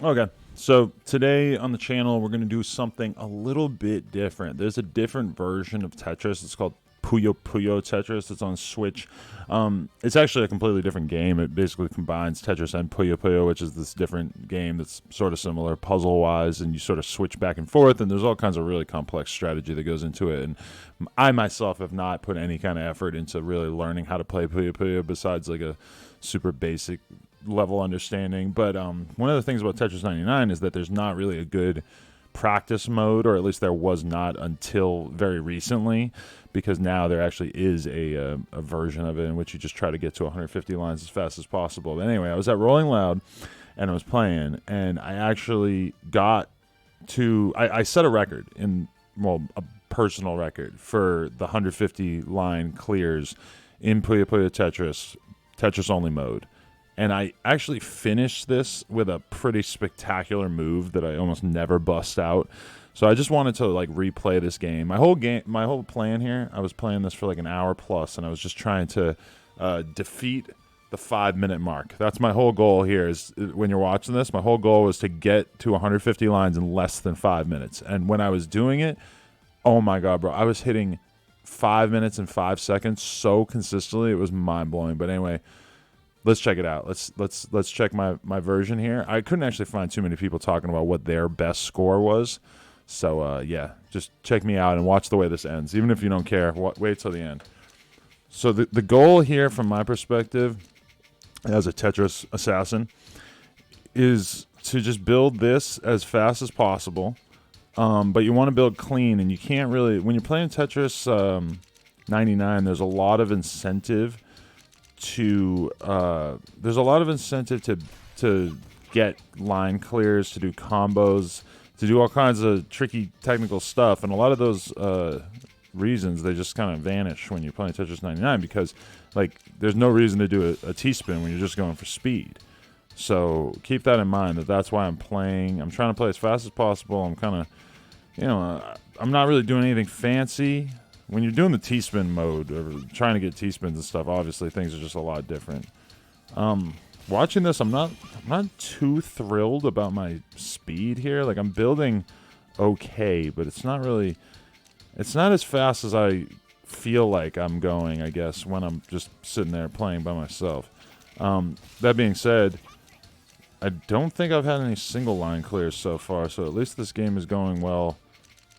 Okay, so today on the channel, we're going to do something a little bit different. There's a different version of Tetris. It's called Puyo Puyo Tetris. It's on Switch. It's actually a completely different game. It basically combines Tetris and Puyo Puyo, which is this different game that's sort of similar puzzle-wise, and you sort of switch back and forth, and there's all kinds of really complex strategy that goes into it. And I myself have not put any kind of effort into really learning how to play Puyo Puyo besides like a super basic level understanding. But one of the things about Tetris 99 is that there's not really a good practice mode, or at least there was not until very recently, because now there actually is a version of it in which you just try to get to 150 lines as fast as possible. But anyway, I was at Rolling Loud and I was playing, and I actually got to I set a record in, well, a personal record for the 150 line clears in Puyo Puyo Tetris only mode. And I actually finished this with a pretty spectacular move that I almost never bust out. So I just wanted to like replay this game. My whole plan here, I was playing this for like an hour plus, and I was just trying to defeat the 5 minute mark. That's my whole goal here. Is when you're watching this, my whole goal was to get to 150 lines in less than 5 minutes. And when I was doing it, oh my god, bro, I was hitting 5 minutes and 5 seconds so consistently. It was mind blowing. But anyway, let's check it out. Let's check my version here. I couldn't actually find too many people talking about what their best score was. So yeah, just check me out and watch the way this ends. Even if you don't care, wait till the end. So the goal here, from my perspective, as a Tetris assassin, is to just build this as fast as possible. But you want to build clean, and you can't really, when you're playing Tetris 99. There's a lot of incentive to get line clears, to do combos, to do all kinds of tricky technical stuff, and a lot of those reasons, they just kind of vanish when you're playing Tetris 99, because like there's no reason to do a T-spin when you're just going for speed. So keep that in mind, that's why I'm playing. I'm trying to play as fast as possible. I'm kind of, I'm not really doing anything fancy. When you're doing the T-spin mode, or trying to get T-spins and stuff, obviously things are just a lot different. Watching this, I'm not too thrilled about my speed here. Like, I'm building okay, but it's not as fast as I feel like I'm going, I guess, when I'm just sitting there playing by myself. That being said, I don't think I've had any single line clears so far, so at least this game is going well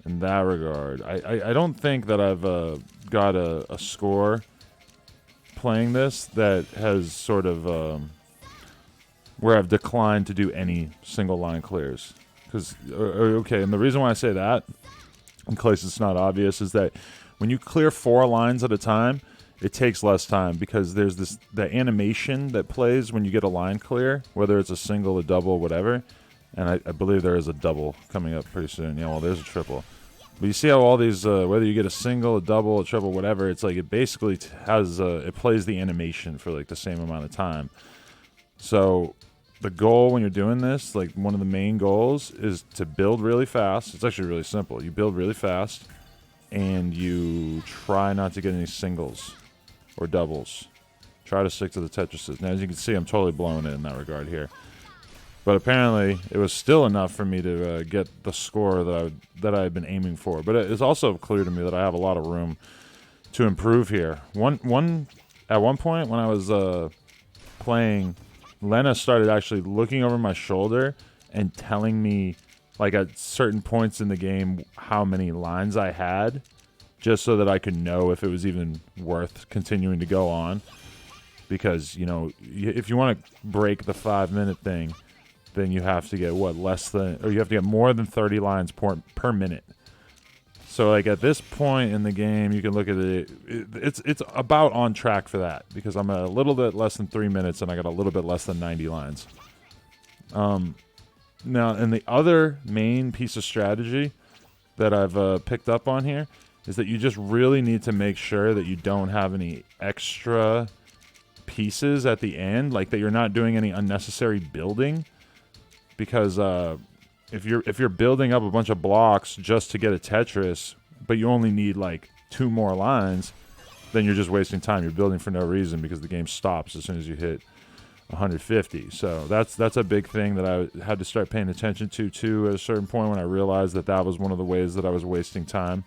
in that regard. I don't think that I've got a score playing this that has sort of where I've declined to do any single line clears. Okay, and the reason why I say that, in case it's not obvious, is that when you clear 4 lines at a time, it takes less time, because there's the animation that plays when you get a line clear, whether it's a single, a double, whatever. And I believe there is a double coming up pretty soon. Yeah, well, there's a triple. But you see how all these, whether you get a single, a double, a triple, whatever, it's like it basically has, it plays the animation for like the same amount of time. So the goal when you're doing this, like one of the main goals, is to build really fast. It's actually really simple. You build really fast, and you try not to get any singles or doubles. Try to stick to the Tetrises. Now, as you can see, I'm totally blowing it in that regard here. But apparently, it was still enough for me to get the score that I had been aiming for. But it's also clear to me that I have a lot of room to improve here. At one point when I was playing, Lena started actually looking over my shoulder and telling me, like, at certain points in the game, how many lines I had, just so that I could know if it was even worth continuing to go on. Because, if you want to break the 5-minute thing, then you have to get you have to get more than 30 lines per minute. So like at this point in the game, you can look at it. It's about on track for that, because I'm at a little bit less than 3 minutes, and I got a little bit less than 90 lines. Now, and the other main piece of strategy that I've picked up on here is that you just really need to make sure that you don't have any extra pieces at the end, like that you're not doing any unnecessary building. Because if you're building up a bunch of blocks just to get a Tetris, but you only need like 2 more lines, then you're just wasting time. You're building for no reason, because the game stops as soon as you hit 150. So that's a big thing that I had to start paying attention to too at a certain point when I realized that was one of the ways that I was wasting time.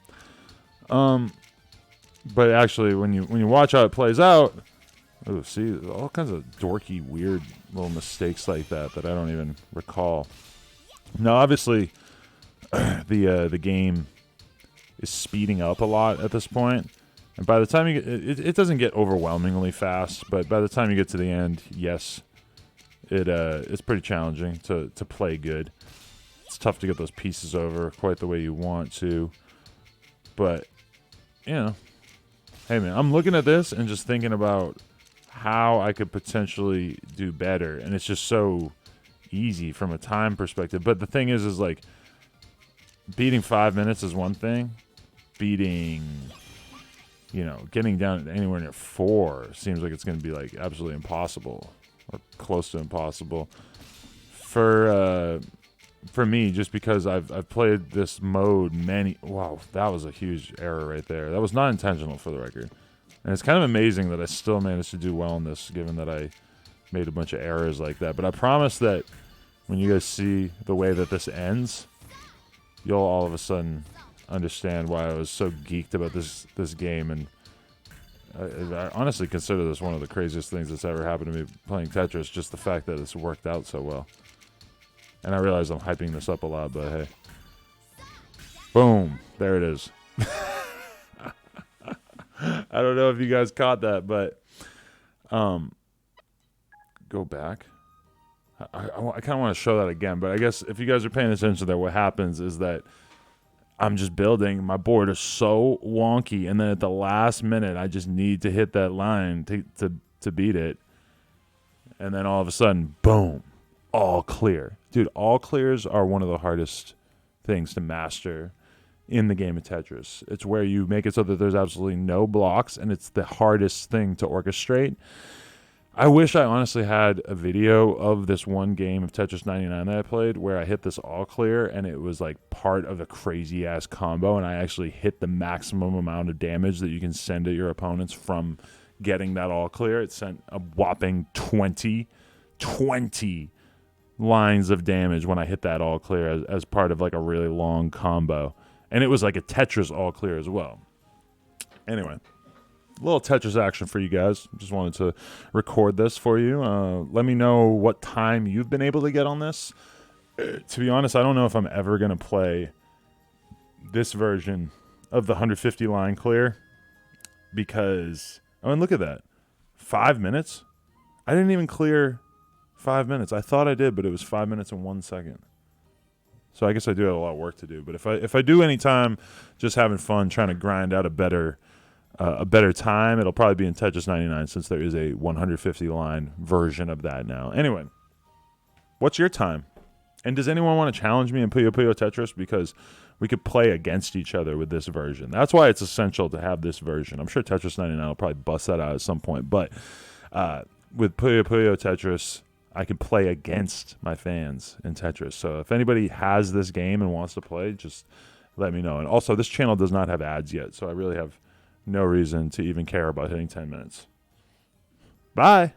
But actually, when you watch how it plays out, see all kinds of dorky, weird little mistakes like that I don't even recall. Now, obviously, the game is speeding up a lot at this point, and by the time you get, it doesn't get overwhelmingly fast, but by the time you get to the end, yes, it's pretty challenging to play good. It's tough to get those pieces over quite the way you want to, but you know, hey man, I'm looking at this and just thinking about how I could potentially do better, and it's just so easy from a time perspective. But the thing is like, beating 5 minutes is one thing. Beating, getting down anywhere near 4 seems like it's going to be like absolutely impossible or close to impossible for me, just because I've played this mode wow, that was a huge error right there. That was not intentional, for the record. And it's kind of amazing that I still managed to do well in this, given that I made a bunch of errors like that. But I promise that when you guys see the way that this ends, you'll all of a sudden understand why I was so geeked about this game. And I honestly consider this one of the craziest things that's ever happened to me playing Tetris, just the fact that it's worked out so well. And I realize I'm hyping this up a lot, but hey. Boom. There it is. I don't know if you guys caught that, but go back. I kind of want to show that again, but I guess if you guys are paying attention there, what happens is that I'm just building. My board is so wonky, and then at the last minute, I just need to hit that line to beat it. And then all of a sudden, boom, all clear. Dude, all clears are one of the hardest things to master in the game of Tetris. It's where you make it so that there's absolutely no blocks, and it's the hardest thing to orchestrate. I wish I honestly had a video of this one game of Tetris 99 that I played where I hit this all clear and it was like part of a crazy ass combo, and I actually hit the maximum amount of damage that you can send at your opponents from getting that all clear. It sent a whopping 20 lines of damage when I hit that all clear as part of like a really long combo. And it was like a Tetris all clear as well. Anyway, a little Tetris action for you guys. Just wanted to record this for you. Let me know what time you've been able to get on this. To be honest, I don't know if I'm ever going to play this version of the 150 line clear, because, I mean, look at that. 5 minutes? I didn't even clear 5 minutes. I thought I did, but it was 5 minutes and 1 second. So I guess I do have a lot of work to do. But if I do any time just having fun trying to grind out a better time, it'll probably be in Tetris 99, since there is a 150 line version of that now. Anyway, what's your time? And does anyone want to challenge me in Puyo Puyo Tetris? Because we could play against each other with this version. That's why it's essential to have this version. I'm sure Tetris 99 will probably bust that out at some point. But with Puyo Puyo Tetris, I can play against my fans in Tetris. So if anybody has this game and wants to play, just let me know. And also, this channel does not have ads yet, so I really have no reason to even care about hitting 10 minutes. Bye.